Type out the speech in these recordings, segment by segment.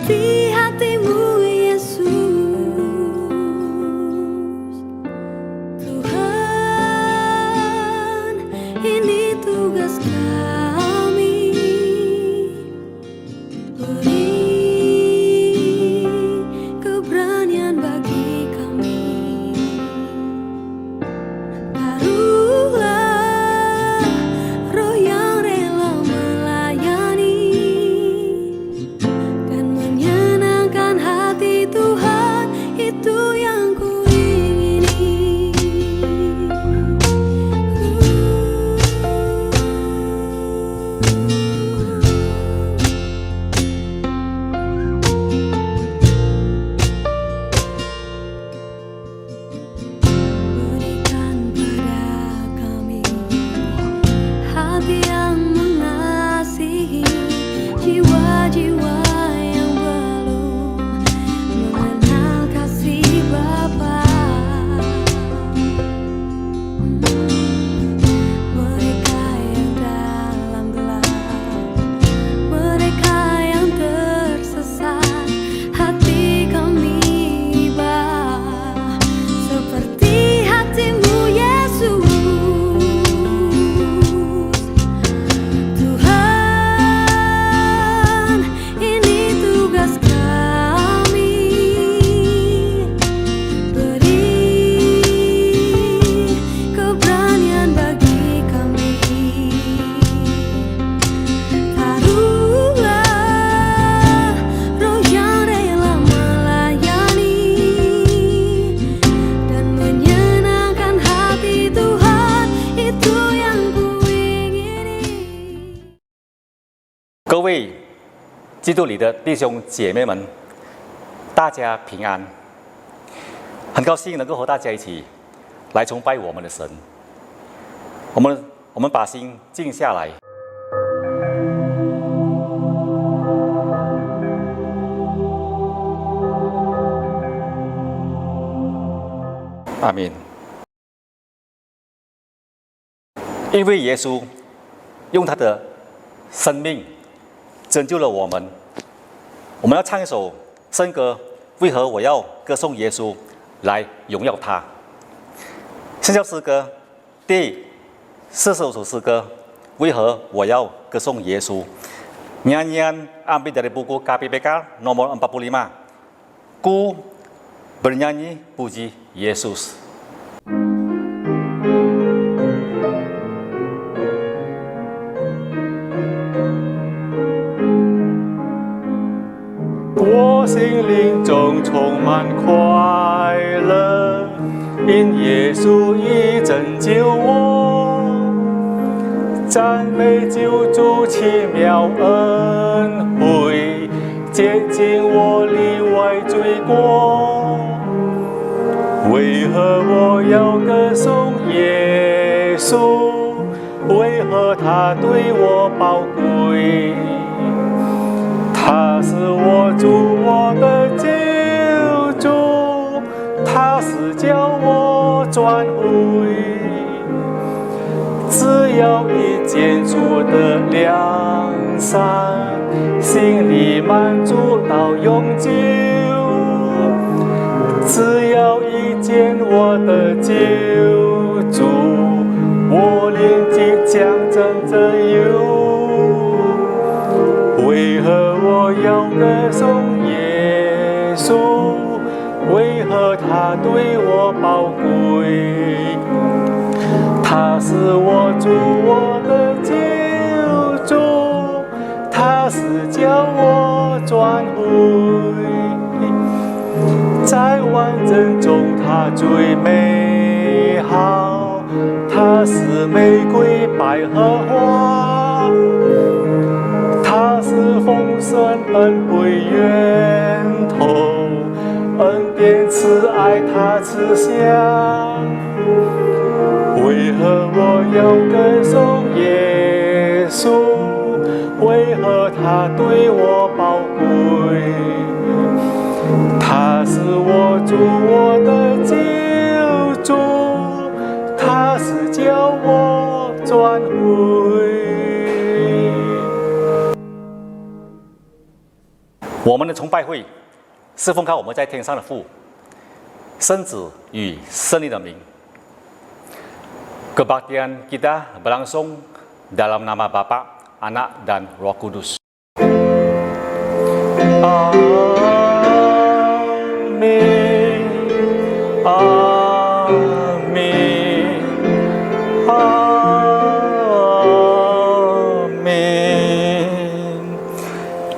seperti hatimu Yesus. Tuhan, ini tugas kami, beri keberanian bagi kami. Taruhlah roh yang rela melayani dan menyenangkan hati Tuhan, itu yang kuingini. Berikan pada kami hati yang mengasihi jiwa-jiwa yang belum mengenal kasih Bapa. Mereka yang dalam gelap, mereka yang tersesat, hati kami bah seperti hatimu Yesus. Tuhan, ini tugas kami, beri keberanian bagi kami. Taruhlah roh yang rela melayani dan menyenangkan hati Tuhan, itu yang kuingini. 各位基督里的弟兄姐妹们，大家平安！很高兴能够和大家一起来崇拜我们的神。我们把心静下来。阿门。因为耶稣用他的生命拯救了我们，我们要唱一首圣歌，为何我要歌颂耶稣，来荣耀他。圣教诗歌第40首诗歌，为何我要歌颂耶稣。Nyanyian ambil dari buku KPPK nomor 45. Ku bernyanyi puji Yesus. 我心灵中充满快乐，因耶稣已拯救我，赞美救主奇妙恩惠，洁净我里外罪过。为何我要歌颂耶稣？为何他对我宝贵？他是我主，我的救主，他是叫我转回。只要一见主的良善，心里满足到永久。只要一见我的救主，我灵即将真正有。为何我要歌颂耶稣？为何他对我宝贵？他是我主，我的救主，他是叫我转回。在万人中他最美好，他是玫瑰百合花，他是丰盛恩惠源头，恩典慈爱他慈祥。为何我要歌颂耶稣？为何他对我宝贵？他是我主，我的救主，他是叫我转回。我们的崇拜会是奉靠我们在天上的父、圣子与圣灵的名。Kebaktian kita berlangsung dalam nama Bapa, Anak, dan Roh Kudus. Amin. Amin. Amin.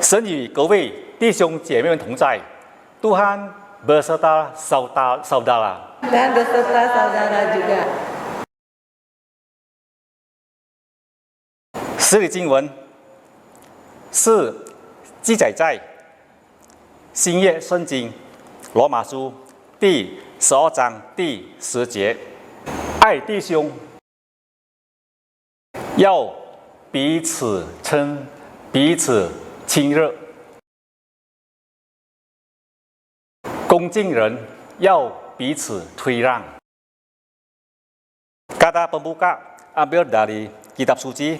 神与各位弟兄姐妹们同在，Tuhan beserta saudara. Dan beserta saudara juga. 十里经文是记载在新约圣经罗马书第12章第10节，爱弟兄要彼此亲热，恭敬人要彼此推让。Kata pembuka ambil dari kitab suci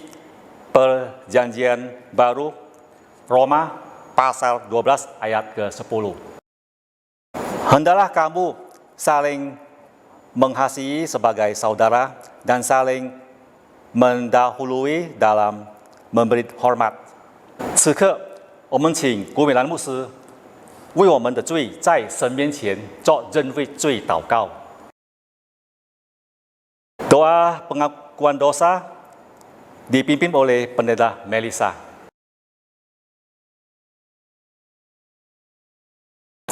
Perjanjian Baru Roma pasal 12 ayat ke-10. Hendaklah kamu saling mengasihi sebagai saudara dan saling mendahului dalam memberi hormat. 此刻，我们请古美兰牧师为我们的罪在神面前做认罪罪祷告。Doa pengakuan dosa dipimpin oleh Pendeta Melissa.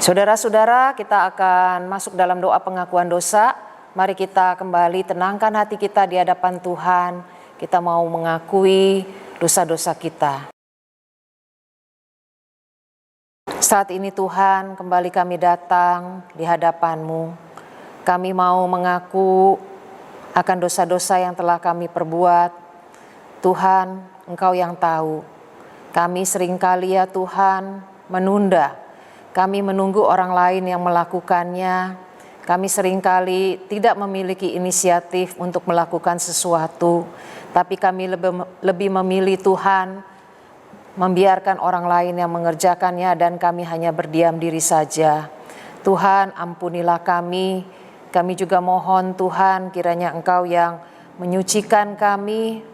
Saudara-saudara, kita akan masuk dalam doa pengakuan dosa. Mari kita kembali tenangkan hati kita di hadapan Tuhan. Kita mau mengakui dosa-dosa kita. Saat ini Tuhan, kembali kami datang di hadapan-Mu. Kami mau mengaku akan dosa-dosa yang telah kami perbuat. Tuhan, Engkau yang tahu. Kami seringkali ya Tuhan menunda. Kami menunggu orang lain yang melakukannya. Kami seringkali tidak memiliki inisiatif untuk melakukan sesuatu. Tapi kami lebih memilih Tuhan membiarkan orang lain yang mengerjakannya dan kami hanya berdiam diri saja. Tuhan, ampunilah kami. Kami juga mohon Tuhan kiranya Engkau yang menyucikan kami,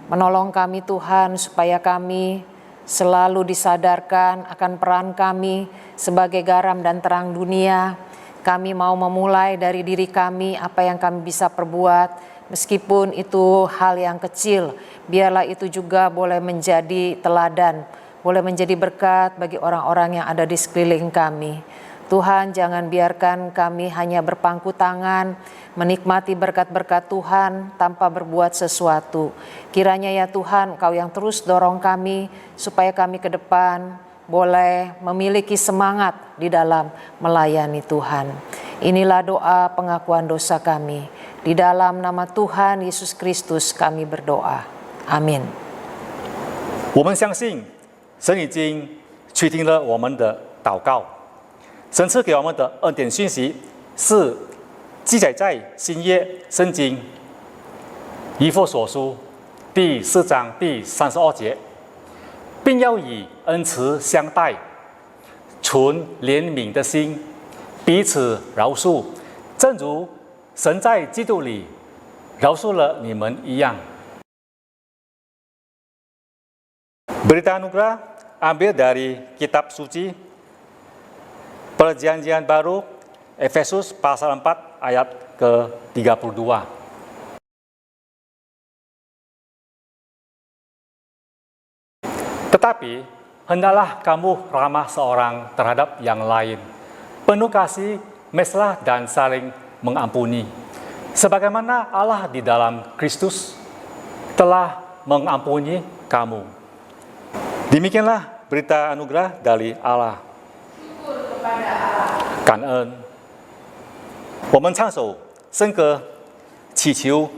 menolong kami Tuhan supaya kami selalu disadarkan akan peran kami sebagai garam dan terang dunia. Kami mau memulai dari diri kami apa yang kami bisa perbuat, meskipun itu hal yang kecil. Biarlah itu juga boleh menjadi teladan, boleh menjadi berkat bagi orang-orang yang ada di sekeliling kami. Tuhan, jangan biarkan kami hanya berpangku tangan, menikmati berkat-berkat Tuhan tanpa berbuat sesuatu. Kiranya ya Tuhan, Engkau yang terus dorong kami supaya kami ke depan boleh memiliki semangat di dalam melayani Tuhan. Inilah doa pengakuan dosa kami. Di dalam nama Tuhan Yesus Kristus kami berdoa. Amin. 我们相信神已经垂听了我们的祷告。神赐给我们的恩典讯息是记载在新约圣经以弗所书第4章第32节，并要以恩慈相待，存怜悯的心，彼此饶恕，正如神在基督里饶恕了你们一样。Berita anugerah ambil dari kitab suci Perjanjian Baru Efesus pasal 4 ayat ke-32. Tetapi hendaklah kamu ramah seorang terhadap yang lain, penuh kasih, mesra dan saling mengampuni, sebagaimana Allah di dalam Kristus telah mengampuni kamu. Demikianlah berita anugerah dari Allah. 感恩。我们唱首圣歌，祈求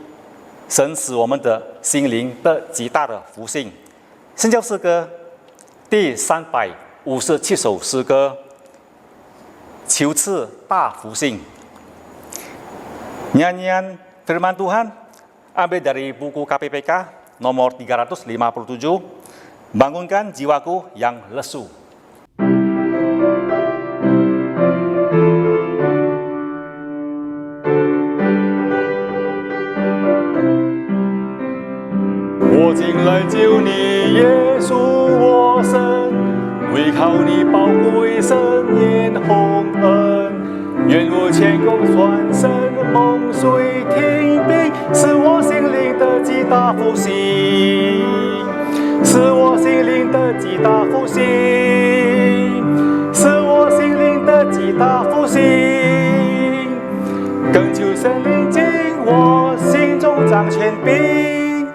神使我们的心灵得极大的福幸。圣教诗歌第357首诗歌，求赐大福幸。Nyanyian Firman Tuhan ambil dari buku KPPK nomor 357, Bangunkan Jiwaku yang Lesu. 进来救你，耶稣我神，唯靠你宝贵圣言洪恩，愿我前功转身，梦随停兵，使我心灵的极大复兴，使我心灵的极大复兴，使我心灵的极大复兴，更求神灵进我心中掌权柄，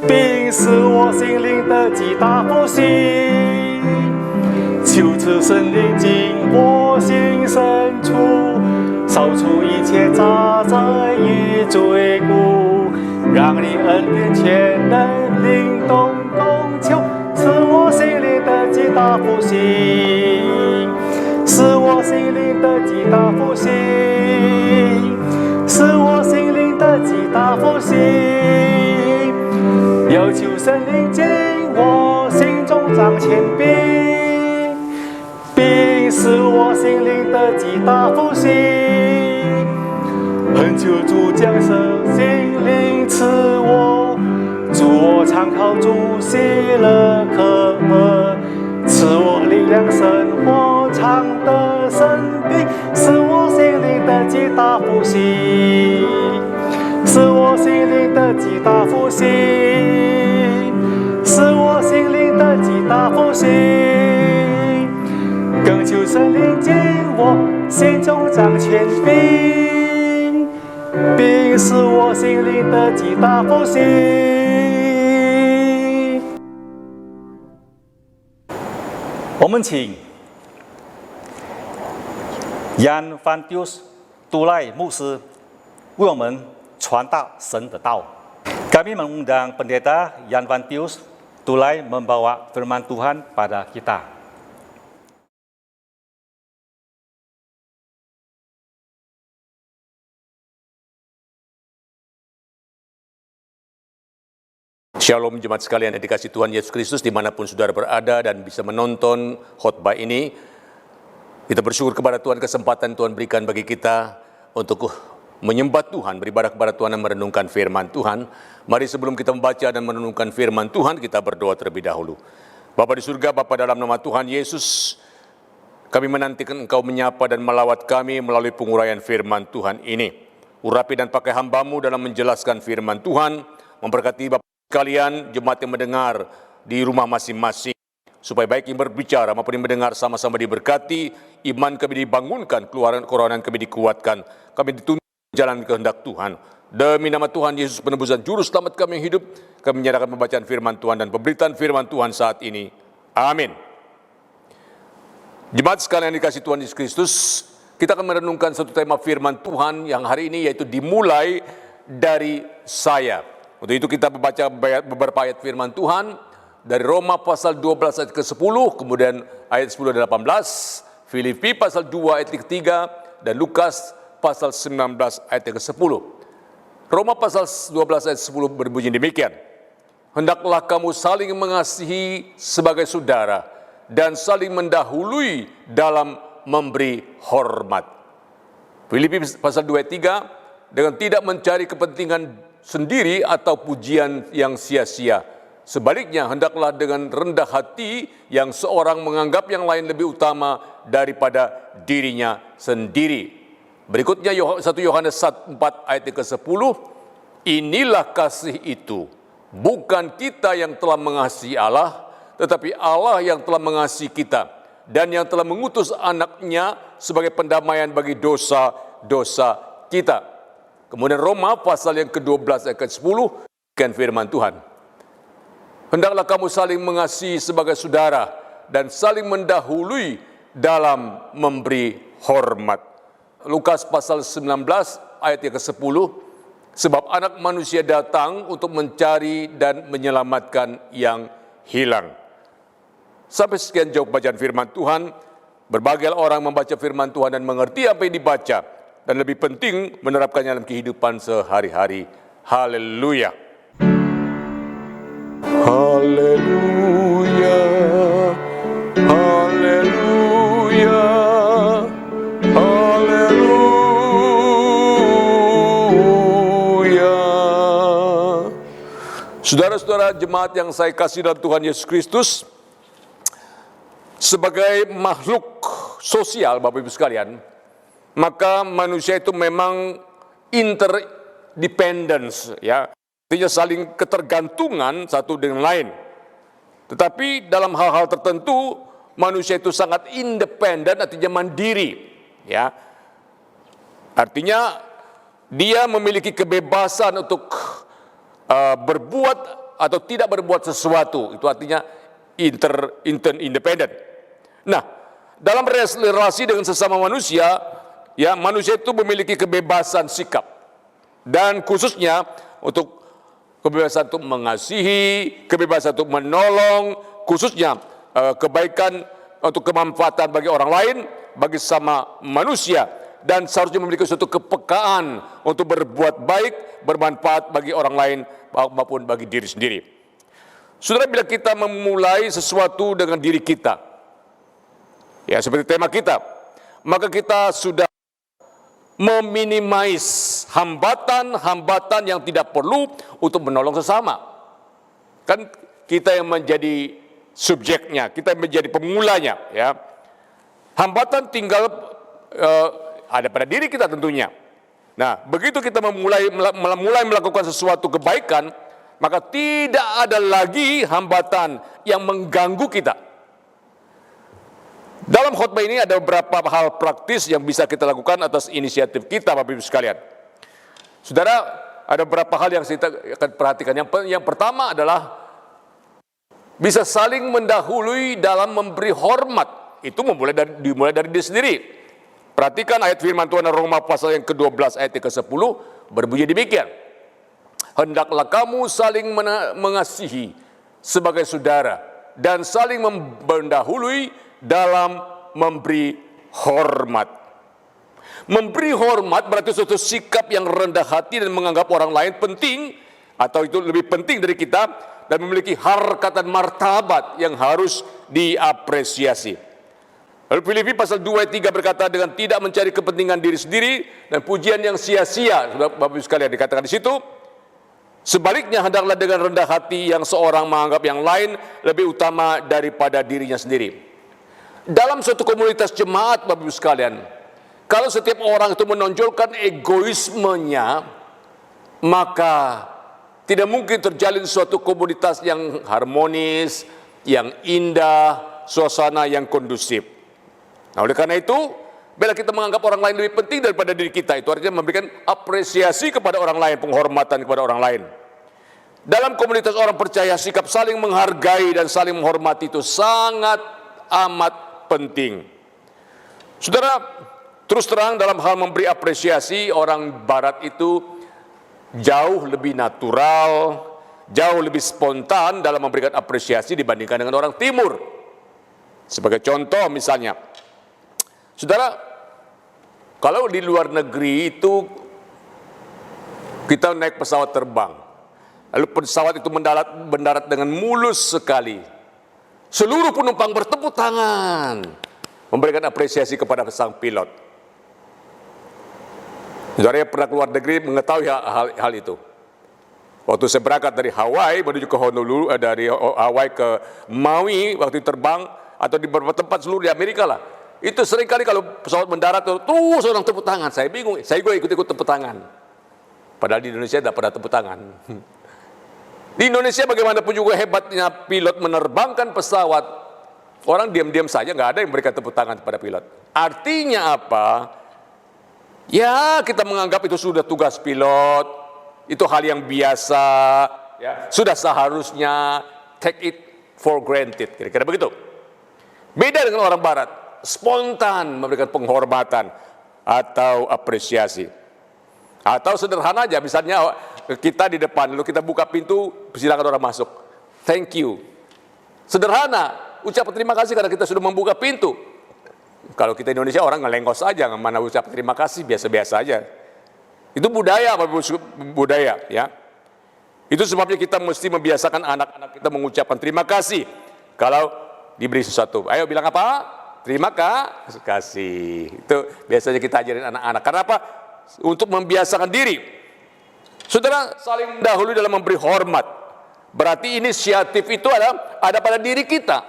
并使我心灵的极大复兴，求赐神灵进我心深处，扫除一切杂灾与罪过，让你恩典全能灵动供求，使我心灵的极大复兴，使我心灵的极大复兴，使我心灵的极大复兴，要求神灵进我心中掌权柄，并使我心灵的极大复兴，恳求主将圣心灵赐我，主我常靠主喜乐可乐，赐我力量生活常得生命，使我心灵的极大复兴，使我心灵的极大复兴，使我心灵的极大复兴，更求神灵进我心中掌权柄，并使我心灵的极大复兴。我们请Jan Van Dius杜赖牧师为我们传达神的道。Kami mengundang Pendeta Jan Van Dius Dulai membawa firman Tuhan pada kita. Shalom jemaat sekalian yang dikasihi Tuhan Yesus Kristus dimanapun saudara berada dan bisa menonton khotbah ini. Kita bersyukur kepada Tuhan kesempatan Tuhan berikan bagi kita untuk menyembah Tuhan, beribadah kepada Tuhan dan merenungkan firman Tuhan. Mari sebelum kita membaca dan merenungkan firman Tuhan, kita berdoa terlebih dahulu. Bapa di surga, Bapa dalam nama Tuhan Yesus, kami menantikan Engkau menyapa dan melawat kami melalui penguraian firman Tuhan ini. Urapi dan pakai hamba-Mu dalam menjelaskan firman Tuhan, memberkati Bapa sekalian, jemaat yang mendengar di rumah masing-masing, supaya baik yang berbicara maupun yang mendengar sama-sama diberkati, iman kami dibangunkan, keluaran kami dikuatkan, kami dituntun jalan kehendak Tuhan. Demi nama Tuhan Yesus penebusan juru selamat kami yang hidup, kami menyerahkan pembacaan firman Tuhan dan pemberitaan firman Tuhan saat ini. Amin. Jemaat sekalian yang dikasihi Tuhan Yesus Kristus, kita akan merenungkan satu tema firman Tuhan yang hari ini yaitu dimulai dari saya. Untuk itu kita membaca beberapa ayat firman Tuhan dari Roma pasal 12 ayat ke-10, kemudian ayat 10 dan 18, Filipi pasal 2 ayat ke-3, dan Lukas pasal 19 ayat ke-10. Roma pasal 12 ayat 10 berbunyi demikian. Hendaklah kamu saling mengasihi sebagai saudara dan saling mendahului dalam memberi hormat. Filipi pasal 2 ayat 3, dengan tidak mencari kepentingan sendiri atau pujian yang sia-sia. Sebaliknya, hendaklah dengan rendah hati yang seorang menganggap yang lain lebih utama daripada dirinya sendiri. Berikutnya 1 Yohanes 4 ayat ke-10, inilah kasih itu, bukan kita yang telah mengasihi Allah, tetapi Allah yang telah mengasihi kita, dan yang telah mengutus anaknya sebagai pendamaian bagi dosa-dosa kita. Kemudian Roma pasal yang ke-12 ayat ke-10, kan firman Tuhan. Hendaklah kamu saling mengasihi sebagai saudara dan saling mendahului dalam memberi hormat. Lukas pasal 19 ayat yang ke-10, sebab anak manusia datang untuk mencari dan menyelamatkan yang hilang. Sampai sekian jauh bacaan firman Tuhan. Berbagai orang membaca firman Tuhan dan mengerti apa yang dibaca, dan lebih penting menerapkannya dalam kehidupan sehari-hari. Haleluya. Haleluya. Haleluya. Haleluya. Saudara-saudara jemaat yang saya kasih dalam Tuhan Yesus Kristus, sebagai makhluk sosial Bapak Ibu sekalian, maka manusia itu memang interdependence, ya, artinya saling ketergantungan satu dengan lain. Tetapi dalam hal-hal tertentu manusia itu sangat independen, artinya mandiri, ya. Artinya dia memiliki kebebasan untuk berbuat atau tidak berbuat sesuatu. Itu artinya independen. Nah, dalam relasi dengan sesama manusia, ya, manusia itu memiliki kebebasan sikap, dan khususnya untuk kebebasan untuk mengasihi, kebebasan untuk menolong, khususnya kebaikan untuk kemanfaatan bagi orang lain, bagi sesama manusia, dan seharusnya memiliki suatu kepekaan untuk berbuat baik, bermanfaat bagi orang lain maupun bagi diri sendiri. Saudara, bila kita memulai sesuatu dengan diri kita, ya seperti tema kita, maka kita sudah meminimais hambatan-hambatan yang tidak perlu untuk menolong sesama. Kan kita yang menjadi subjeknya, kita yang menjadi pemulanya, ya. Hambatan tinggal ada pada diri kita tentunya. Nah, begitu kita mulai melakukan sesuatu kebaikan, maka tidak ada lagi hambatan yang mengganggu kita. Dalam khotbah ini ada beberapa hal praktis yang bisa kita lakukan atas inisiatif kita, Bapak Ibu sekalian. Saudara, ada beberapa hal yang kita akan perhatikan. Yang pertama adalah bisa saling mendahului dalam memberi hormat. Itu dimulai dari diri sendiri. Perhatikan ayat firman Tuhan Roma pasal yang ke-12 ayat yang ke-10 berbunyi demikian. Hendaklah kamu saling mengasihi sebagai saudara dan saling mendahului dalam memberi hormat. Memberi hormat berarti suatu sikap yang rendah hati dan menganggap orang lain penting atau itu lebih penting dari kita dan memiliki harkat dan martabat yang harus diapresiasi. Lalu Filipi pasal 2 ayat 3 berkata, dengan tidak mencari kepentingan diri sendiri dan pujian yang sia-sia, Bapak Ibu sekalian, dikatakan di situ. Sebaliknya hendaklah dengan rendah hati yang seorang menganggap yang lain lebih utama daripada dirinya sendiri. Dalam suatu komunitas jemaat, Bapak Ibu sekalian, kalau setiap orang itu menonjolkan egoismenya, maka tidak mungkin terjalin suatu komunitas yang harmonis, yang indah, suasana yang kondusif. Nah, oleh karena itu, bila kita menganggap orang lain lebih penting daripada diri kita, itu artinya memberikan apresiasi kepada orang lain, penghormatan kepada orang lain. Dalam komunitas orang percaya, sikap saling menghargai dan saling menghormati itu sangat amat penting. Saudara, terus terang dalam hal memberi apresiasi, orang barat itu jauh lebih natural, jauh lebih spontan dalam memberikan apresiasi dibandingkan dengan orang timur. Sebagai contoh misalnya, saudara, kalau di luar negeri itu kita naik pesawat terbang, lalu pesawat itu mendarat dengan mulus sekali. Seluruh penumpang bertepuk tangan, memberikan apresiasi kepada sang pilot. Saudara yang pernah keluar negeri mengetahui hal itu. Waktu saya berangkat dari Hawaii menuju ke Honolulu, dari Hawaii ke Maui, waktu terbang atau di beberapa tempat seluruh di Amerika lah. Itu seringkali kalau pesawat mendarat terus orang tepuk tangan. Saya bingung, saya juga ikut tepuk tangan. Padahal di Indonesia tidak pernah tepuk tangan. Di Indonesia bagaimanapun juga hebatnya pilot menerbangkan pesawat, orang diam-diam saja, nggak ada yang memberikan tepuk tangan kepada pilot. Artinya apa? Ya, kita menganggap itu sudah tugas pilot, itu hal yang biasa, ya, sudah seharusnya take it for granted, kira-kira begitu. Beda dengan orang barat, spontan memberikan penghormatan atau apresiasi. Atau sederhana aja, misalnya kita di depan, lalu kita buka pintu, silakan orang masuk. Thank you. Sederhana, ucap terima kasih karena kita sudah membuka pintu. Kalau kita Indonesia orang ngelengkos aja, mana ucap terima kasih, biasa-biasa aja. Itu budaya, budaya, ya. Itu sebabnya kita mesti membiasakan anak-anak kita mengucapkan terima kasih kalau diberi sesuatu. Ayo bilang apa? Terima kasih. Itu biasanya kita ajarin anak-anak. Karena apa? Untuk membiasakan diri. Saudara, saling mendahului dalam memberi hormat. Berarti inisiatif itu ada pada diri kita.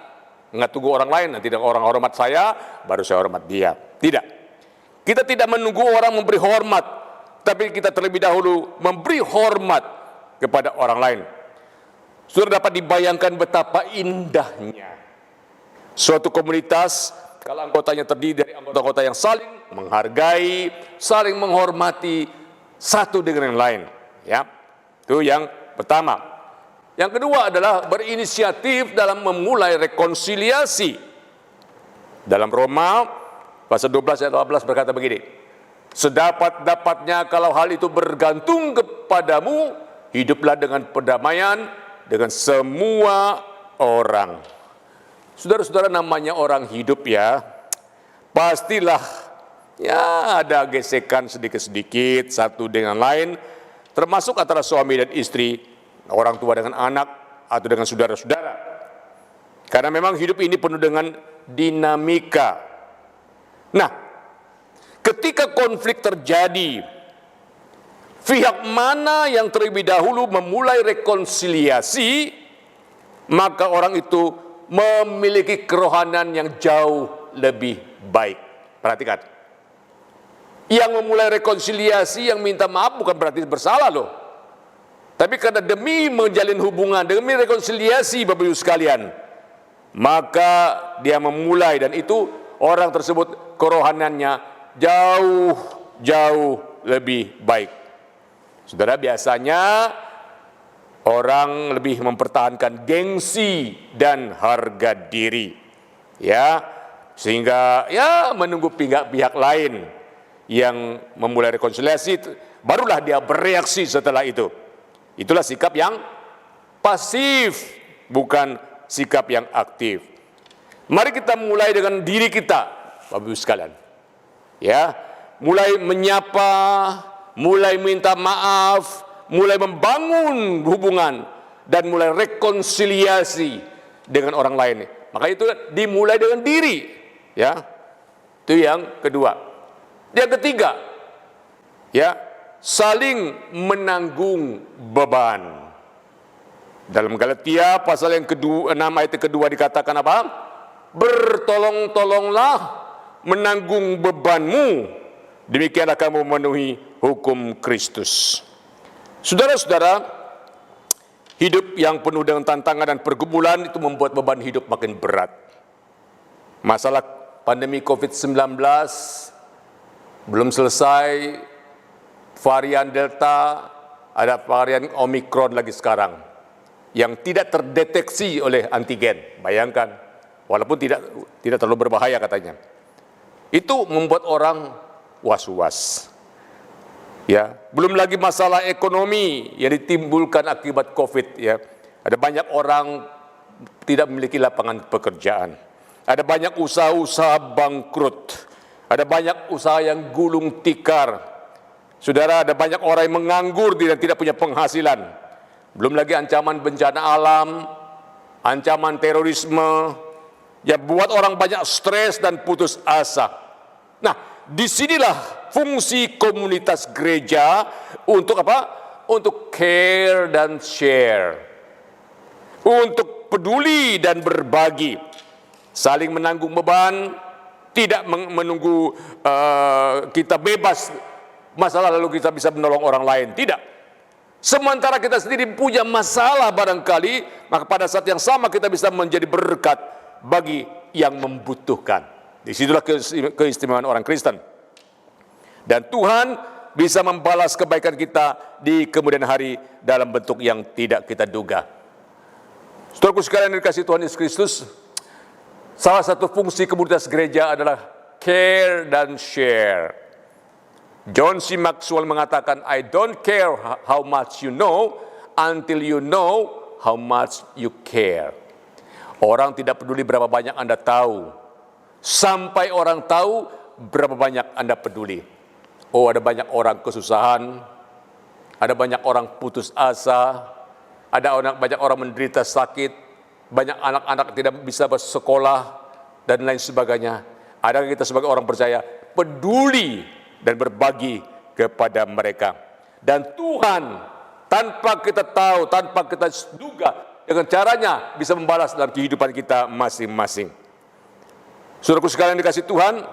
Nggak tunggu orang lain, nanti orang hormat saya, baru saya hormat dia. Tidak. Kita tidak menunggu orang memberi hormat, tapi kita terlebih dahulu memberi hormat kepada orang lain. Sudah dapat dibayangkan betapa indahnya suatu komunitas kalau anggotanya terdiri dari anggota-anggota yang saling menghargai, saling menghormati satu dengan yang lain. Ya, itu yang pertama. Yang kedua adalah berinisiatif dalam memulai rekonsiliasi. Dalam Roma pasal 12 ayat 18 berkata begini, sedapat-dapatnya kalau hal itu bergantung kepadamu, hiduplah dengan perdamaian dengan semua orang. Saudara-saudara, namanya orang hidup ya, pastilah ya ada gesekan sedikit-sedikit satu dengan lain, termasuk antara suami dan istri, orang tua dengan anak, atau dengan saudara-saudara. Karena memang hidup ini penuh dengan dinamika. Nah, ketika konflik terjadi, pihak mana yang terlebih dahulu memulai rekonsiliasi, maka orang itu memiliki kerohanian yang jauh lebih baik. Perhatikan. Yang memulai rekonsiliasi, yang minta maaf bukan berarti bersalah loh. Tapi karena demi menjalin hubungan, demi rekonsiliasi Bapak Ibu sekalian, maka dia memulai, dan itu orang tersebut kerohaniannya jauh lebih baik. Saudara, biasanya orang lebih mempertahankan gengsi dan harga diri, ya, sehingga ya menunggu pihak lain yang memulai rekonsiliasi, barulah dia bereaksi setelah itu. Itulah sikap yang pasif, bukan sikap yang aktif. Mari kita mulai dengan diri kita, Bapak Ibu sekalian, ya, mulai menyapa, mulai minta maaf, mulai membangun hubungan, dan mulai rekonsiliasi dengan orang lain. Maka itu dimulai dengan diri, ya. Itu yang kedua. Yang ketiga, ya, saling menanggung beban. Dalam Galatia pasal yang kedua, 6 ayat kedua dikatakan apa? Bertolong-tolonglah menanggung bebanmu, demikianlah kamu memenuhi hukum Kristus. Saudara-saudara, hidup yang penuh dengan tantangan dan pergumulan itu membuat beban hidup makin berat. Masalah pandemi COVID-19 belum selesai, varian Delta, ada varian Omikron lagi sekarang yang tidak terdeteksi oleh antigen. Bayangkan, walaupun tidak terlalu berbahaya katanya. Itu membuat orang was-was. Ya, belum lagi masalah ekonomi yang ditimbulkan akibat COVID, ya. Ada banyak orang tidak memiliki lapangan pekerjaan. Ada banyak usaha-usaha bangkrut. Ada banyak usaha yang gulung tikar. Saudara, ada banyak orang yang menganggur dan tidak punya penghasilan. Belum lagi ancaman bencana alam, ancaman terorisme, yang buat orang banyak stres dan putus asa. Nah, disinilah fungsi komunitas gereja untuk apa? Untuk care dan share. Untuk peduli dan berbagi. Saling menanggung beban, tidak menunggu kita bebas masalah lalu kita bisa menolong orang lain. Tidak. Sementara kita sendiri punya masalah barangkali, maka pada saat yang sama kita bisa menjadi berkat bagi yang membutuhkan. Disitulah keistimewaan orang Kristen. Dan Tuhan bisa membalas kebaikan kita di kemudian hari dalam bentuk yang tidak kita duga. Saudaraku sekalian yang dikasihi Tuhan Yesus Kristus, salah satu fungsi komunitas gereja adalah care dan share. John C. Maxwell mengatakan, I don't care how much you know until you know how much you care. Orang tidak peduli berapa banyak Anda tahu, sampai orang tahu berapa banyak Anda peduli. Oh, ada banyak orang kesusahan, ada banyak orang putus asa, ada banyak orang menderita sakit, banyak anak-anak tidak bisa bersekolah, dan lain sebagainya. Ada kita sebagai orang percaya peduli dan berbagi kepada mereka. Dan Tuhan tanpa kita tahu, tanpa kita duga, dengan caranya bisa membalas dalam kehidupan kita masing-masing. Saudaraku sekalian dikasih Tuhan,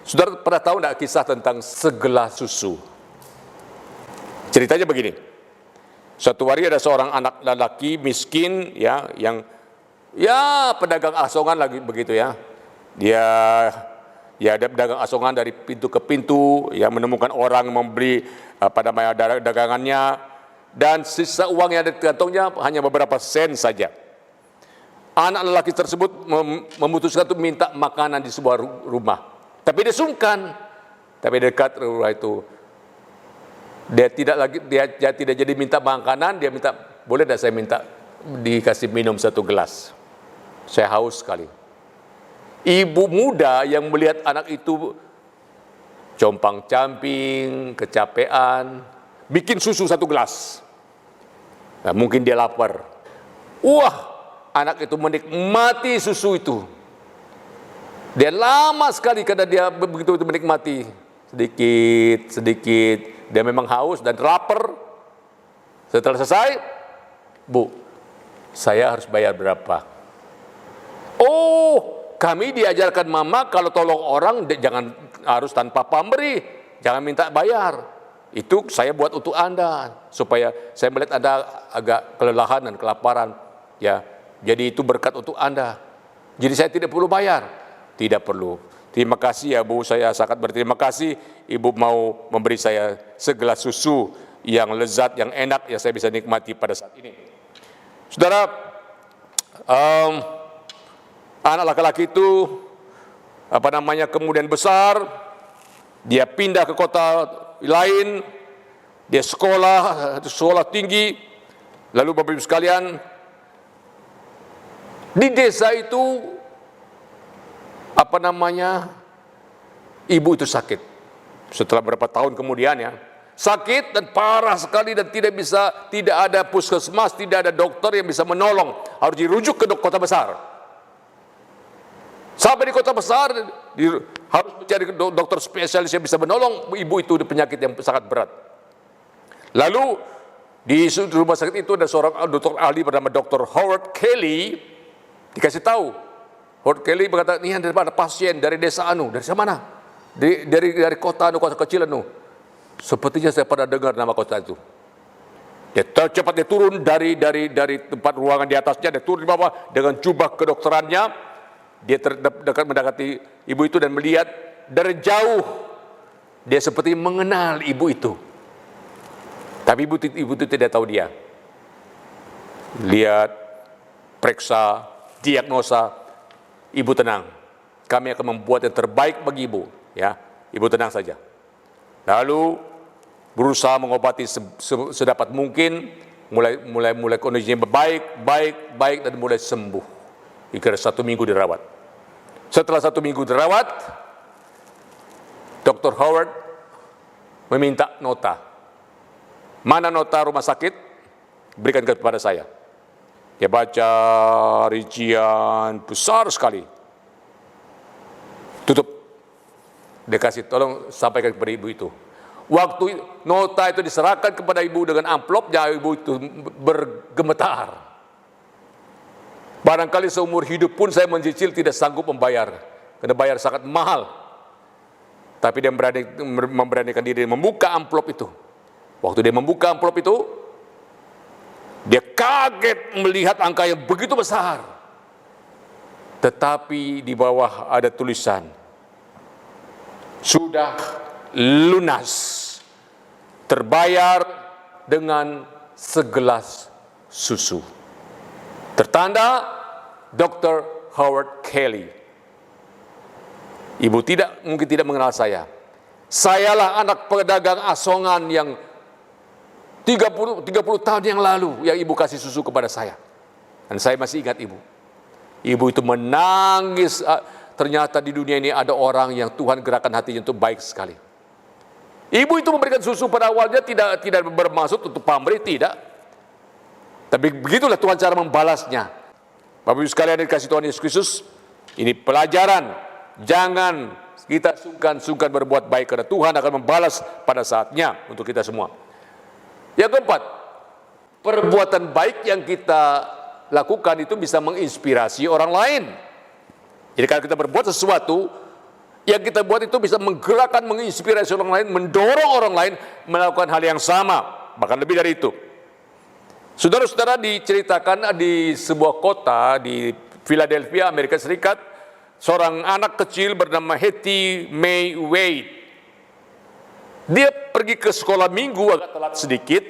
saudara pernah tahu tidak kisah tentang segelas susu? Ceritanya begini. Suatu hari ada seorang anak lelaki miskin ya, yang pedagang asongan lagi begitu ya. Dia ada pedagang asongan dari pintu ke pintu, ya, menemukan orang membeli dagangannya, dan sisa uang yang ada di kantongnya hanya beberapa sen saja. Anak lelaki tersebut memutuskan untuk minta makanan di sebuah rumah, tapi dia sungkan. Tapi dekat rumah itu, dia tidak jadi minta makanan, dia minta, boleh tidak saya minta dikasih minum satu gelas, saya haus sekali. Ibu muda yang melihat anak itu compang-camping, kecapean, bikin susu satu gelas. Nah, mungkin dia lapar. Wah, anak itu menikmati susu itu. Dia lama sekali karena dia begitu menikmati. Sedikit. Dia memang haus dan lapar. Setelah selesai, Bu, saya harus bayar berapa? Oh, kami diajarkan mama kalau tolong orang jangan harus tanpa pamberi, jangan minta bayar. Itu saya buat untuk Anda supaya saya melihat Anda agak kelelahan dan kelaparan, ya. Jadi itu berkat untuk Anda. Jadi saya tidak perlu bayar. Tidak perlu. Terima kasih ya Bu, saya sangat berterima kasih Ibu mau memberi saya segelas susu yang lezat, yang enak, yang saya bisa nikmati pada saat ini. Saudara, anak laki-laki itu kemudian besar, dia pindah ke kota lain, dia sekolah tinggi. Lalu Bapak Ibu sekalian, di desa itu ibu itu sakit. Setelah beberapa tahun kemudian ya, sakit dan parah sekali dan tidak ada puskesmas, tidak ada dokter yang bisa menolong, harus dirujuk ke kota besar. Sampai di kota besar, harus mencari dokter spesialis yang bisa menolong ibu itu di penyakit yang sangat berat. Lalu di rumah sakit itu ada seorang dokter ahli bernama Dr. Howard Kelly. Dikasih tahu, Howard Kelly berkata, ini ada pasien dari desa dari mana? Dari kota kecil Sepertinya saya pernah dengar nama kota itu. Dia cepat turun dari tempat ruangan di atasnya, dia turun di bawah dengan jubah kedokterannya. Dia terdekat mendekati ibu itu dan melihat dari jauh. Dia seperti mengenal ibu itu. Tapi ibu itu tidak tahu dia. Lihat, periksa, diagnosa, ibu tenang. Kami akan membuat yang terbaik bagi ibu. Ya, ibu tenang saja. Lalu berusaha mengobati sedapat mungkin. Mulai kondisinya baik dan mulai sembuh. Kira 1 minggu dirawat. Setelah 1 minggu dirawat, Dr. Howard meminta nota. Mana nota rumah sakit? Berikan kepada saya. Dia baca rincian besar sekali. Tutup. Dia kasih, tolong sampaikan kepada ibu itu. Waktu nota itu diserahkan kepada ibu dengan amplopnya, ibu itu bergemetar. Barangkali seumur hidup pun saya mencicil tidak sanggup membayar. Karena bayar sangat mahal. Tapi dia memberanikan diri membuka amplop itu. Waktu dia membuka amplop itu, dia kaget melihat angka yang begitu besar. Tetapi di bawah ada tulisan, sudah lunas, terbayar dengan segelas susu. Tertanda Dr. Howard Kelly. Ibu mungkin tidak mengenal saya. Sayalah anak pedagang asongan yang 30 tahun yang lalu yang ibu kasih susu kepada saya. Dan saya masih ingat ibu. Ibu itu menangis. Ternyata di dunia ini ada orang yang Tuhan gerakan hatinya untuk baik sekali. Ibu itu memberikan susu pada awalnya tidak bermaksud untuk pamrih, tidak. Tapi begitulah Tuhan cara membalasnya. Bapak Ibu sekalian dikasih Tuhan Yesus Kristus, ini pelajaran. Jangan kita sungkan berbuat baik, karena Tuhan akan membalas pada saatnya untuk kita semua. Yang keempat, perbuatan baik yang kita lakukan itu bisa menginspirasi orang lain. Jadi kalau kita berbuat sesuatu, yang kita buat itu bisa menggerakkan, menginspirasi orang lain, mendorong orang lain melakukan hal yang sama, bahkan lebih dari itu. Saudara-saudara, diceritakan di sebuah kota di Philadelphia, Amerika Serikat, seorang anak kecil bernama Hattie May Wade. Dia pergi ke sekolah minggu agak telat sedikit.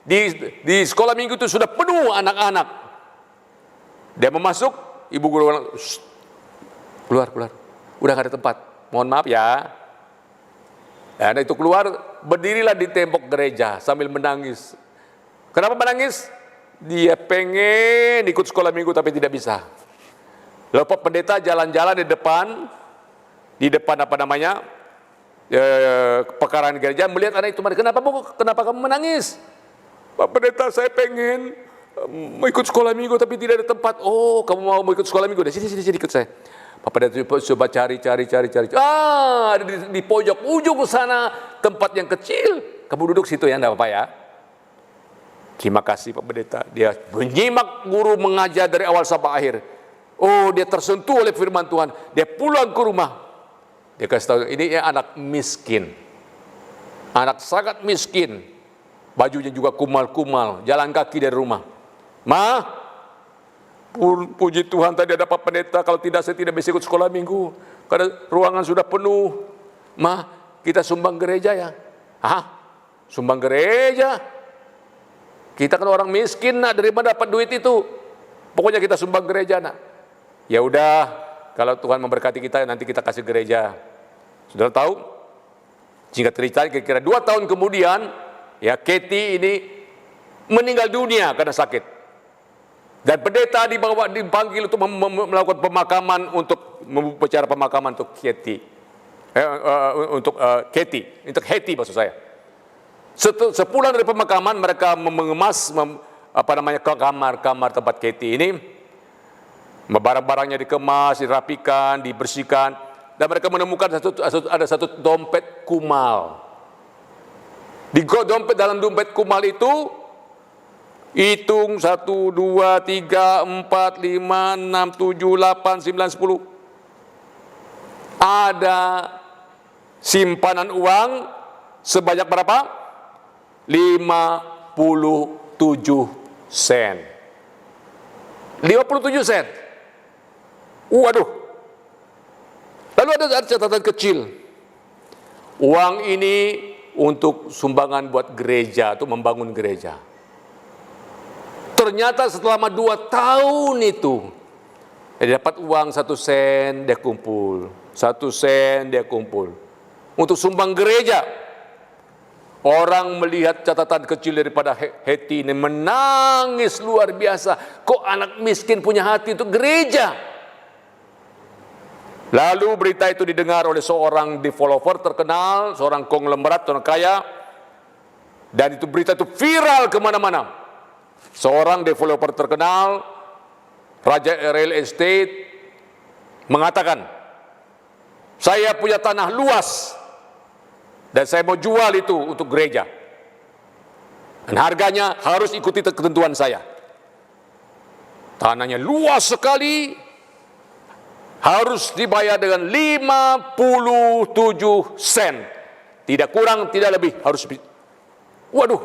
Di sekolah minggu itu sudah penuh anak-anak. Dia mau masuk, ibu guru bilang, keluar, udah gak ada tempat, mohon maaf ya. Dan itu keluar, berdirilah di tembok gereja sambil menangis. Kenapa menangis? Dia pengen ikut sekolah minggu tapi tidak bisa. Lalu Pak Pendeta jalan-jalan di depan apa namanya, pekarangan gereja, melihat anak itu, kenapa kamu menangis? Pak Pendeta, saya pengen mau ikut sekolah minggu tapi tidak ada tempat. Oh, kamu mau ikut sekolah minggu? Sini ikut saya. Pak Pendeta coba cari. Ada di pojok ujung sana tempat yang kecil. Kamu duduk situ ya, enggak apa-apa ya. Terima kasih Pak Pendeta. Dia menyimak guru mengajar dari awal sampai akhir. Oh, dia tersentuh oleh firman Tuhan. Dia pulang ke rumah. Dia kasih tahu, ini anak miskin. Anak sangat miskin. Bajunya juga kumal-kumal, jalan kaki dari rumah. Ma, puji Tuhan tadi ada Pak Pendeta, kalau tidak saya tidak bisa ikut sekolah minggu. Karena ruangan sudah penuh. Ma, kita sumbang gereja ya. Hah? Sumbang gereja? Kita kan orang miskin, nak, dari mana dapat duit itu? Pokoknya kita sumbang gereja, nak. Ya udah, kalau Tuhan memberkati kita, nanti kita kasih gereja. Saudara tahu? Singkat cerita, kira-kira 2 tahun kemudian, ya Katie ini meninggal dunia karena sakit. Dan pendeta dipanggil untuk melakukan pemakaman, untuk membicara pemakaman untuk Katie. Untuk Hattie maksud saya. Sepulang dari pemakaman, mereka mengemas kamar tempat Katie ini. Barang-barangnya dikemas, dirapikan, dibersihkan, dan mereka menemukan ada satu dompet kumal. Dalam dompet kumal itu, hitung 1, 2, 3, 4, 5, 6, 7, 8, 9, 10. Ada simpanan uang sebanyak berapa? 57 sen. 57 sen. Waduh. Lalu ada catatan kecil. Uang ini untuk sumbangan buat gereja, untuk membangun gereja. Ternyata selama 2 tahun itu, dia dapat uang 1 sen, dia kumpul. 1 sen, dia kumpul. Untuk sumbang gereja. Orang melihat catatan kecil daripada Hattie ini menangis luar biasa. Kok anak miskin punya hati untuk gereja? Lalu berita itu didengar oleh seorang developer terkenal, seorang konglomerat, orang kaya. Dan itu berita itu viral kemana-mana. Seorang developer terkenal, raja real estate, mengatakan, saya punya tanah luas dan saya mau jual itu untuk gereja. Dan harganya harus ikuti ketentuan saya. Tanahnya luas sekali, harus dibayar dengan 57 sen. Tidak kurang, tidak lebih, harus. Waduh.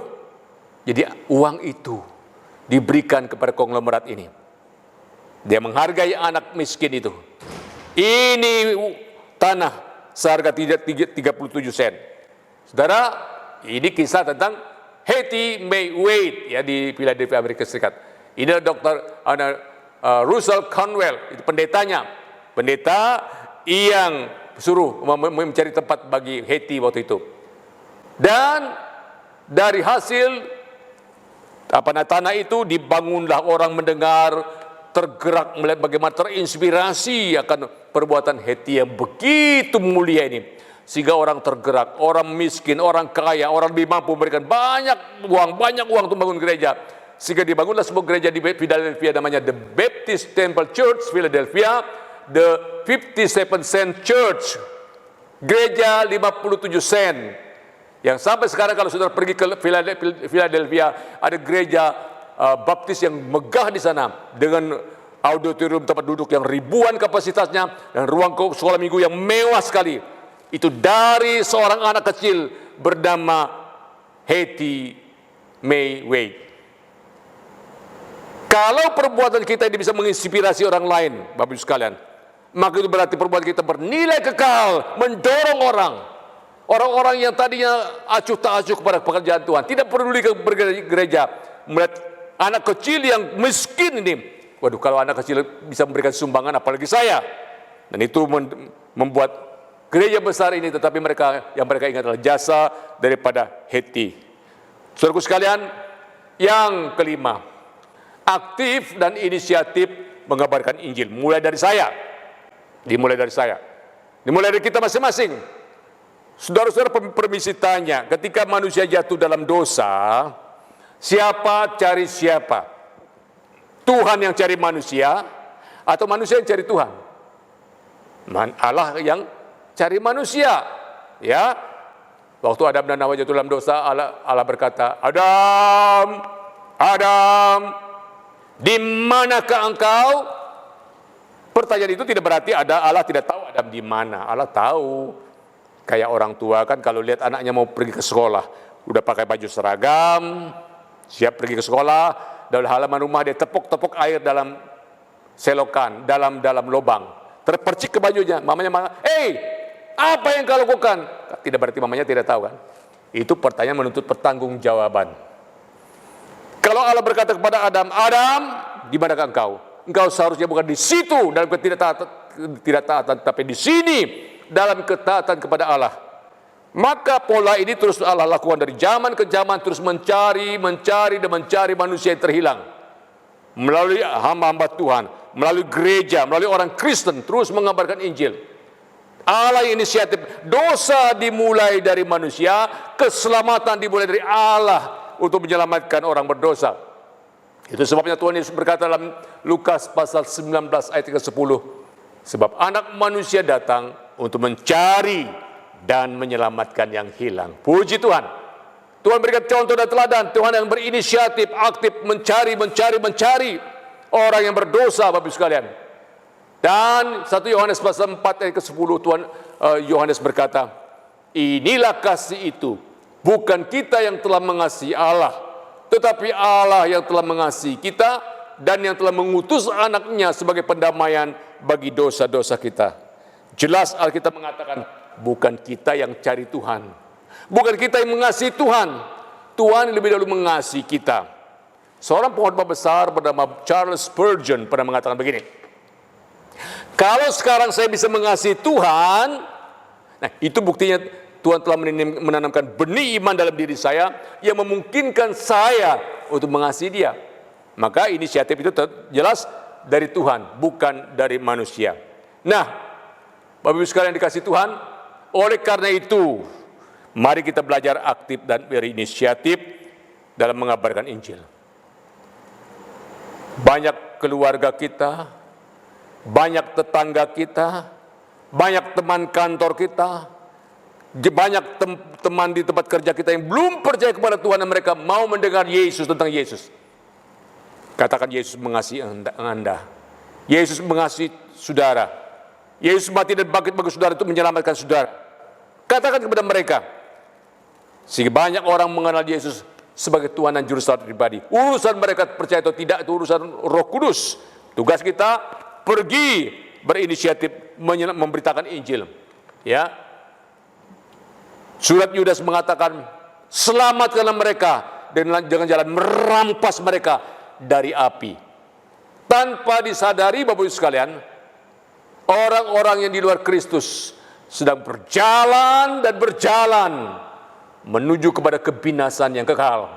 Jadi uang itu diberikan kepada konglomerat ini. Dia menghargai anak miskin itu. Ini tanah seharga 37 sen. Saudara, ini kisah tentang Hattie May Wade ya, di Philadelphia, Amerika Serikat. Ini ada Russell Conwell, itu pendetanya. Pendeta yang suruh mencari tempat bagi Hattie waktu itu. Dan dari hasil tanah itu dibangunlah, orang mendengar, tergerak, melihat bagaimana, terinspirasi akan perbuatan Hattie yang begitu mulia ini. Sehingga orang tergerak, orang miskin, orang kaya, orang lebih mampu memberikan banyak uang untuk bangun gereja. Sehingga dibangunlah sebuah gereja di Philadelphia namanya The Baptist Temple Church Philadelphia, The 57 Cent Church, gereja 57 sen, Yang sampai sekarang kalau saudara pergi ke Philadelphia, ada gereja baptis yang megah di sana dengan auditorium tempat duduk yang ribuan kapasitasnya dan ruang sekolah minggu yang mewah sekali. Itu dari seorang anak kecil bernama Hattie May Wade. Kalau perbuatan kita ini bisa menginspirasi orang lain, Bapak Ibu sekalian, maka itu berarti perbuatan kita bernilai kekal, mendorong orang-orang yang tadinya acuh tak acuh kepada pekerjaan Tuhan, tidak peduli ke gereja, melihat anak kecil yang miskin ini, waduh, kalau anak kecil bisa memberikan sumbangan, apalagi saya. Dan itu membuat gereja besar ini, tetapi yang mereka ingat adalah jasa daripada Hattie. Saudaraku sekalian, yang kelima, aktif dan inisiatif mengabarkan Injil. Dimulai dari saya. Dimulai dari kita masing-masing. Saudara-saudara, permisi tanya, ketika manusia jatuh dalam dosa, siapa cari siapa? Tuhan yang cari manusia atau manusia yang cari Tuhan? Allah yang cari manusia. Ya. Waktu Adam dan Hawa jatuh dalam dosa, Allah berkata, Adam, di manakah engkau? Pertanyaan itu tidak berarti Allah tidak tahu Adam di mana. Allah tahu. Kayak orang tua kan kalau lihat anaknya mau pergi ke sekolah, udah pakai baju seragam, siap pergi ke sekolah, dalam halaman rumah dia tepuk-tepuk air dalam selokan, dalam lubang, terpercik ke bajunya. Mamanya, "Hei, apa yang kau lakukan?" Tidak berarti mamanya tidak tahu kan? Itu pertanyaan menuntut pertanggungjawaban. Kalau Allah berkata kepada Adam, di manakah engkau? Engkau seharusnya bukan di situ dalam ketidaktaatan, tapi di sini dalam ketaatan kepada Allah. Maka pola ini terus Allah lakukan dari zaman ke zaman, terus mencari manusia yang terhilang. Melalui hamba-hamba Tuhan, melalui gereja, melalui orang Kristen, terus mengabarkan Injil. Allah yang inisiatif, dosa dimulai dari manusia, keselamatan dimulai dari Allah untuk menyelamatkan orang berdosa. Itu sebabnya Tuhan Yesus berkata dalam Lukas pasal 19 ayat 10, sebab anak manusia datang untuk mencari dan menyelamatkan yang hilang. Puji Tuhan. Tuhan berikan contoh dan teladan. Tuhan yang berinisiatif, aktif mencari orang yang berdosa, Bapak Ibu sekalian. Dan 1 Yohanes pasal 4 ayat ke-10, Tuhan Yohanes berkata, inilah kasih itu, bukan kita yang telah mengasihi Allah, tetapi Allah yang telah mengasihi kita dan yang telah mengutus anaknya sebagai pendamaian bagi dosa-dosa kita. Jelas Alkitab mengatakan, bukan kita yang cari Tuhan, bukan kita yang mengasihi Tuhan. Tuhan lebih dahulu mengasihi kita. Seorang pengkhotbah besar bernama Charles Spurgeon pernah mengatakan begini, kalau sekarang saya bisa mengasihi Tuhan, nah itu buktinya Tuhan telah menanamkan benih iman dalam diri saya yang memungkinkan saya untuk mengasihi Dia. Maka inisiatif itu jelas dari Tuhan, bukan dari manusia. Nah, Bapak Ibu sekalian dikasihi Tuhan, oleh karena itu, mari kita belajar aktif dan berinisiatif dalam mengabarkan Injil. Banyak keluarga kita, banyak tetangga kita, banyak teman kantor kita, banyak teman di tempat kerja kita yang belum percaya kepada Tuhan dan mereka mau mendengar Yesus, tentang Yesus. Katakan, Yesus mengasihi Anda. Yesus mengasihi saudara. Yesus mati dan bangkit bagi saudara untuk menyelamatkan saudara. Katakan kepada mereka. Sehingga banyak orang mengenal Yesus sebagai Tuhan dan Juru Selamat pribadi. Urusan mereka percaya atau tidak, itu urusan Roh Kudus. Tugas kita pergi berinisiatif memberitakan Injil. Ya. Surat Yudas mengatakan, selamatkanlah mereka dengan jalan merampas mereka dari api. Tanpa disadari, Bapak Ibu sekalian, orang-orang yang di luar Kristus sedang berjalan menuju kepada kebinasan yang kekal.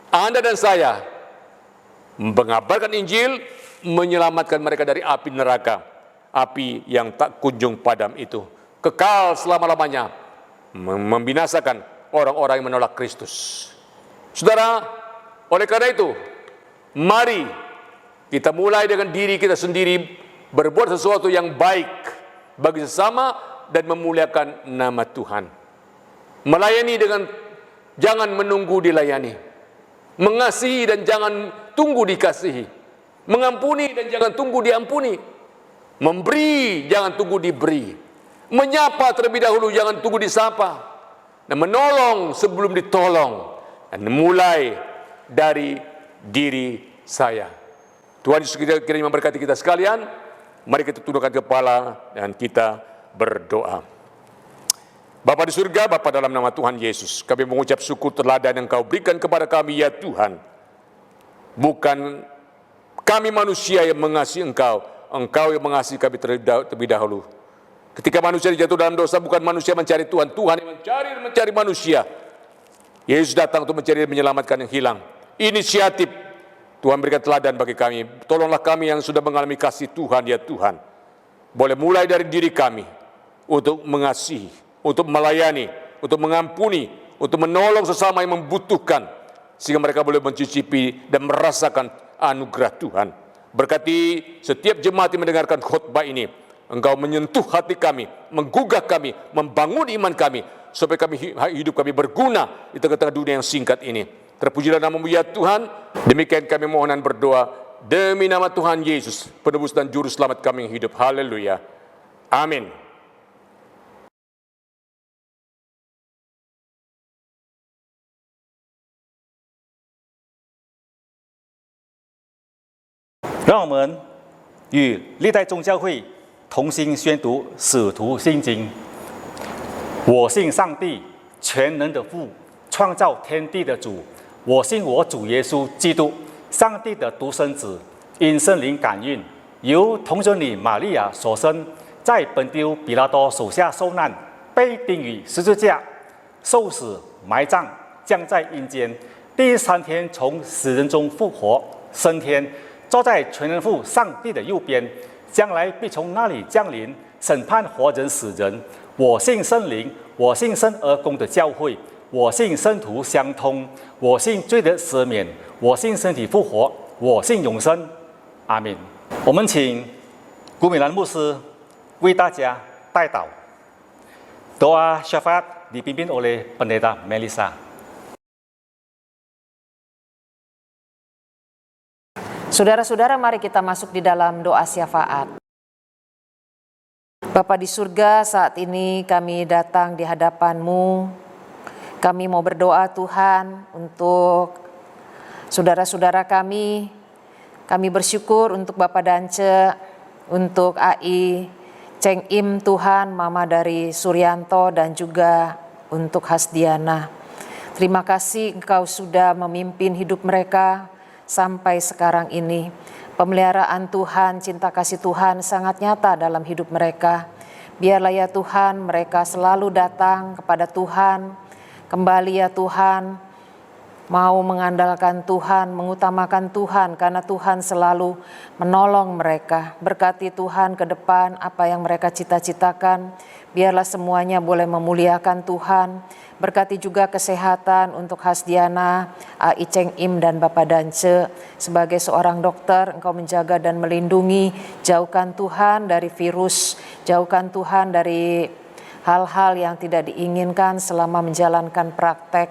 Anda dan saya mengabarkan Injil, menyelamatkan mereka dari api neraka, api yang tak kunjung padam itu, kekal selama-lamanya, membinasakan orang-orang yang menolak Kristus. Saudara, oleh karena itu, mari kita mulai dengan diri kita sendiri, berbuat sesuatu yang baik bagi sesama dan memuliakan nama Tuhan. Melayani dengan jangan menunggu dilayani. Mengasihi dan jangan tunggu dikasihi. Mengampuni dan jangan tunggu diampuni. Memberi jangan tunggu diberi. Menyapa terlebih dahulu jangan tunggu disapa. Dan menolong sebelum ditolong. Dan mulai dari diri saya. Tuhan Yesus kiranya memberkati kita sekalian. Mari kita tundukkan kepala dan kita berdoa. Bapa di surga, Bapa dalam nama Tuhan Yesus, kami mengucap syukur teladan yang Kau berikan kepada kami ya Tuhan. Bukan kami manusia yang mengasihi Engkau, Engkau yang mengasihi kami terlebih dahulu. Ketika manusia jatuh dalam dosa, bukan manusia mencari Tuhan, Tuhan yang mencari manusia. Yesus datang untuk mencari dan menyelamatkan yang hilang. Inisiatif Tuhan berikan teladan bagi kami. Tolonglah kami yang sudah mengalami kasih Tuhan ya Tuhan. Boleh mulai dari diri kami untuk mengasihi, untuk melayani, untuk mengampuni, untuk menolong sesama yang membutuhkan, sehingga mereka boleh mencicipi dan merasakan anugerah Tuhan. Berkati setiap jemaat yang mendengarkan khotbah ini, Engkau menyentuh hati kami, menggugah kami, membangun iman kami, supaya hidup kami berguna di tengah-tengah dunia yang singkat ini. Terpujilah nama-Mu ya Tuhan. Demikian kami mohon berdoa demi nama Tuhan Yesus, penebus dan juru selamat kami yang hidup. Haleluya. Amin. 让我们与历代宗教会同心宣读《使徒信经》。我信上帝，全能的父，创造天地的主。我信我主耶稣基督，上帝的独生子，因圣灵感孕，由童贞女玛利亚所生，在本丢比拉多手下受难，被钉于十字架，受死、埋葬，降在阴间。第3天从死人中复活，升天。 坐在全能父上帝的右边，将来必从那里降临审判活人死人。我信圣灵，我信生而公的教会，我信圣徒相通，我信罪的赦免，我信身体复活，我信永生。阿门。我们请古米兰牧师为大家代祷。Doa syafaat dipimpin oleh Pendeta Melissa. Saudara-saudara, mari kita masuk di dalam doa syafaat. Bapa di surga, saat ini kami datang di hadapan-Mu. Kami mau berdoa Tuhan untuk saudara-saudara kami. Kami bersyukur untuk Bapak Dance, untuk AI, Ceng Im Tuhan, Mama dari Suryanto, dan juga untuk Hasdiana. Terima kasih Engkau sudah memimpin hidup mereka sampai sekarang ini. Pemeliharaan Tuhan, cinta kasih Tuhan sangat nyata dalam hidup mereka. Biarlah ya Tuhan, mereka selalu datang kepada Tuhan. Kembali ya Tuhan, mau mengandalkan Tuhan, mengutamakan Tuhan, karena Tuhan selalu menolong mereka. Berkati Tuhan ke depan apa yang mereka cita-citakan. Biarlah semuanya boleh memuliakan Tuhan. Berkati juga kesehatan untuk Hasdiana, AI Ceng Im, dan Bapak Dance. Sebagai seorang dokter, Engkau menjaga dan melindungi. Jauhkan Tuhan dari virus, jauhkan Tuhan dari hal-hal yang tidak diinginkan selama menjalankan praktek.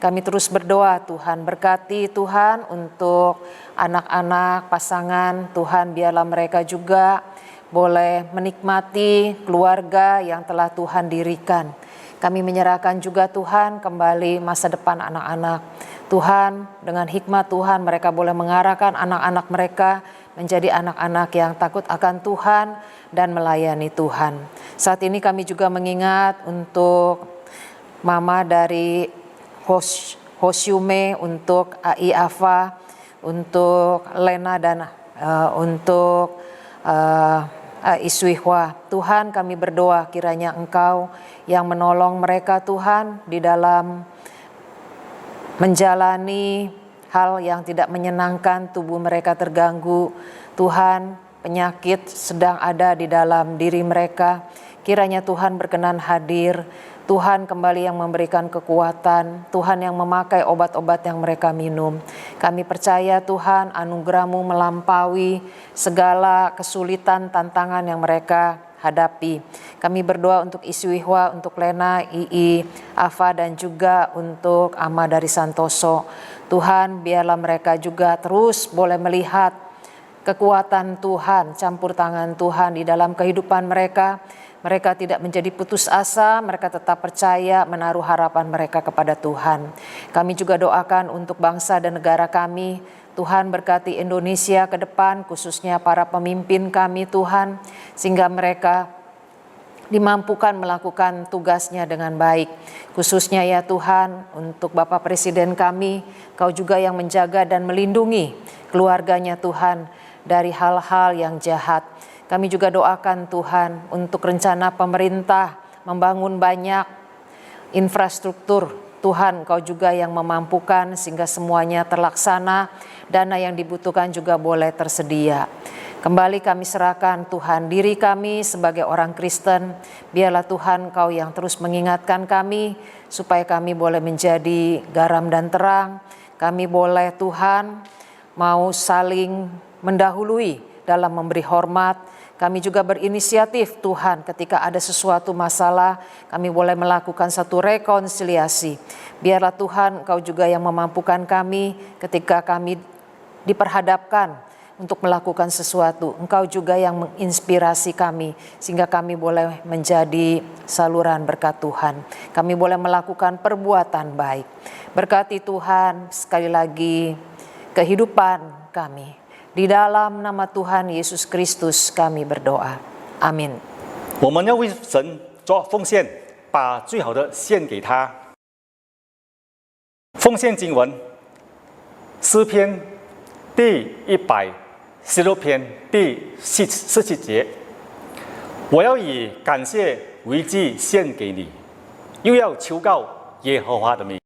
Kami terus berdoa Tuhan, berkati Tuhan untuk anak-anak, pasangan. Tuhan biarlah mereka juga boleh menikmati keluarga yang telah Tuhan dirikan. Kami menyerahkan juga Tuhan kembali masa depan anak-anak. Tuhan, dengan hikmat Tuhan mereka boleh mengarahkan anak-anak mereka menjadi anak-anak yang takut akan Tuhan dan melayani Tuhan. Saat ini kami juga mengingat untuk Mama dari Hosyume, untuk AI Ava, untuk Lena, dan untuk Iswihwa. Tuhan, kami berdoa kiranya Engkau yang menolong mereka Tuhan di dalam menjalani hal yang tidak menyenangkan, tubuh mereka terganggu. Tuhan, penyakit sedang ada di dalam diri mereka. Kiranya Tuhan berkenan hadir. Tuhan kembali yang memberikan kekuatan, Tuhan yang memakai obat-obat yang mereka minum. Kami percaya Tuhan anugerah-Mu melampaui segala kesulitan, tantangan yang mereka hadapi. Kami berdoa untuk Iswihwa, untuk Lena, Ii, Ava, dan juga untuk Ama dari Santoso. Tuhan, biarlah mereka juga terus boleh melihat kekuatan Tuhan, campur tangan Tuhan di dalam kehidupan mereka. Mereka tidak menjadi putus asa, mereka tetap percaya, menaruh harapan mereka kepada Tuhan. Kami juga doakan untuk bangsa dan negara kami. Tuhan berkati Indonesia ke depan, khususnya para pemimpin kami Tuhan, sehingga mereka dimampukan melakukan tugasnya dengan baik. Khususnya ya Tuhan, untuk Bapak Presiden kami, Kau juga yang menjaga dan melindungi keluarganya Tuhan dari hal-hal yang jahat. Kami juga doakan Tuhan untuk rencana pemerintah membangun banyak infrastruktur. Tuhan, Kau juga yang memampukan sehingga semuanya terlaksana, dana yang dibutuhkan juga boleh tersedia. Kembali kami serahkan Tuhan diri kami sebagai orang Kristen. Biarlah Tuhan Kau yang terus mengingatkan kami supaya kami boleh menjadi garam dan terang. Kami boleh Tuhan mau saling mendahului dalam memberi hormat. Kami juga berinisiatif Tuhan ketika ada sesuatu masalah, kami boleh melakukan satu rekonsiliasi. Biarlah Tuhan Kau juga yang memampukan kami ketika kami diperhadapkan untuk melakukan sesuatu. Engkau juga yang menginspirasi kami sehingga kami boleh menjadi saluran berkat Tuhan. Kami boleh melakukan perbuatan baik. Berkati Tuhan sekali lagi kehidupan kami. Di dalam nama Tuhan Yesus Kristus kami berdoa. Amin. 我们要为神做奉献，把最好的献给他。奉献经文，诗篇第116篇第17节，我要以感谢为祭献给你，又要求告耶和华的名。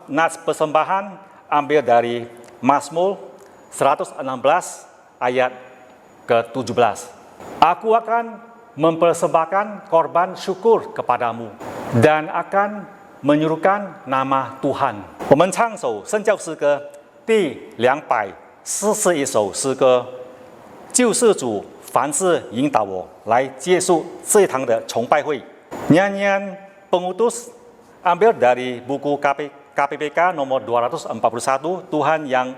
Nas persembahan ambil dari Mazmur 116 ayat ke-17. Aku akan mempersembahkan korban syukur kepadamu dan akan menyuruhkan nama Tuhan. 我们唱首圣教诗歌第241首诗歌，救世主凡事引导我来结束这一堂的崇拜会。Nyanyian pengutus ambil dari buku KPPK nomor 241, Tuhan yang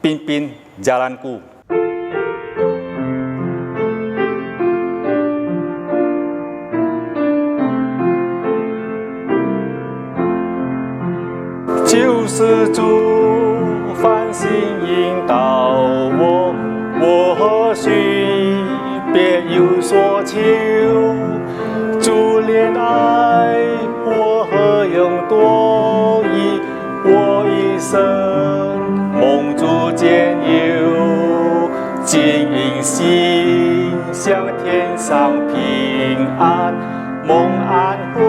pimpin jalanku. "救世主凡心引导我，我何须别有所求？主怜爱我何用多疑？我一生蒙主眷佑，经营心向天上平安，蒙安慰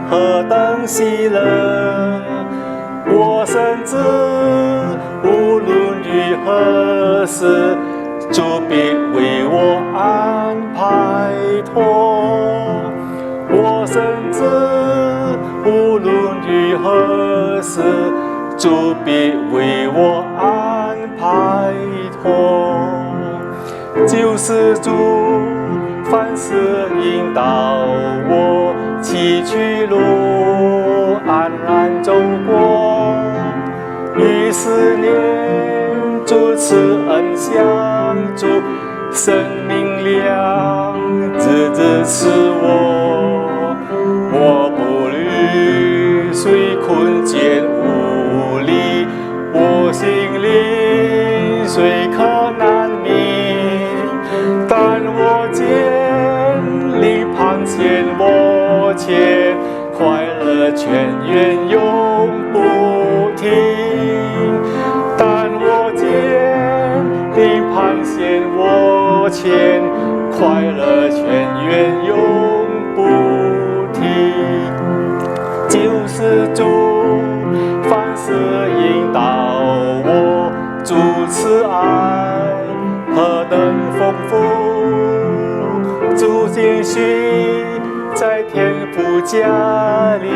何等喜乐！我深知无论于何时，主必为我安排妥。我深知无论于何时，主必为我安排妥。救世主凡事引导我，崎岖路安然走过。于是念主慈恩相助，生命亮日日赐我。我不虑虽困倦无力，我心里虽可难明，但我见你旁显我前，快乐泉源永不停。但我见你旁显我前，快乐泉源永不停。救世主凡事引导我，主慈爱何等丰富，主应许在天父家里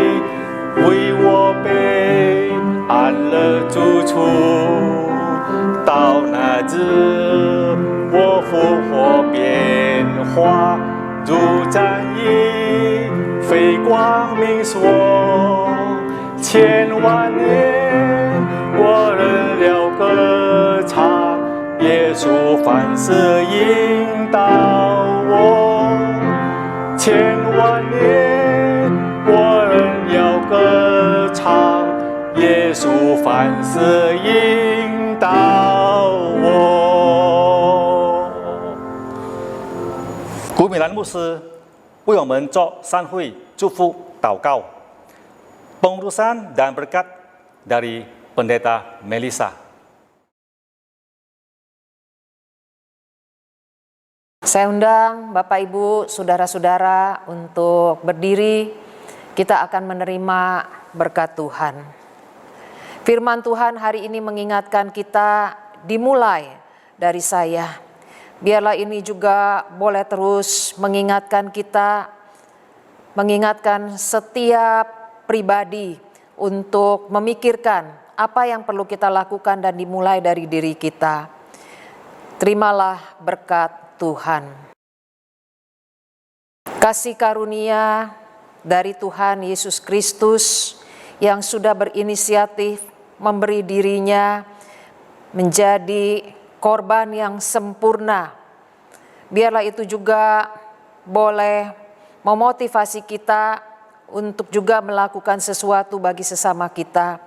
为我备安乐住处。到那日我复活变化，如战役，飞光明所，千万年，我仍了歌唱，耶稣凡事引导我，千万年，我仍了歌唱，耶稣凡事引导我。古米兰牧师为我们做散会祝福祷告。Pengurusan dan berkat dari Pendeta Melissa. Saya undang Bapak Ibu, saudara-saudara untuk berdiri. Kita akan menerima berkat Tuhan. Firman Tuhan hari ini mengingatkan kita dimulai dari saya. Biarlah ini juga boleh terus mengingatkan kita, mengingatkan setiap pribadi untuk memikirkan apa yang perlu kita lakukan dan dimulai dari diri kita. Terimalah berkat Tuhan. Kasih karunia dari Tuhan Yesus Kristus yang sudah berinisiatif memberi dirinya menjadi korban yang sempurna. Biarlah itu juga boleh memotivasi kita untuk juga melakukan sesuatu bagi sesama kita.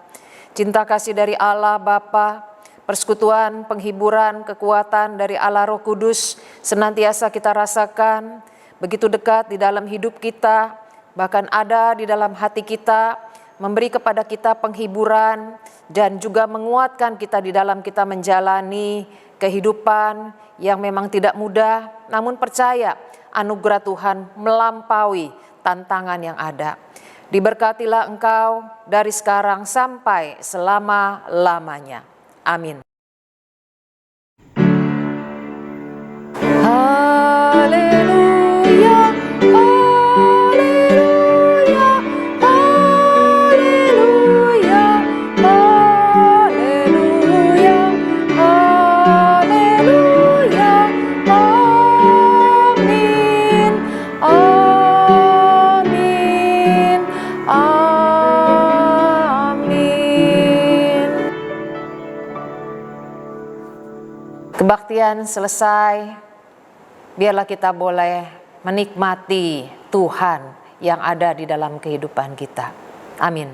Cinta kasih dari Allah Bapa, persekutuan, penghiburan, kekuatan dari Allah Roh Kudus senantiasa kita rasakan begitu dekat di dalam hidup kita, bahkan ada di dalam hati kita, memberi kepada kita penghiburan dan juga menguatkan kita di dalam kita menjalani kehidupan yang memang tidak mudah, namun percaya anugerah Tuhan melampaui tantangan yang ada. Diberkatilah engkau dari sekarang sampai selama-lamanya. Amin. Haleluya, haleluya, haleluya, haleluya, haleluya, amin, amin, amin. Kebaktian selesai. Biarlah kita boleh menikmati Tuhan yang ada di dalam kehidupan kita. Amin.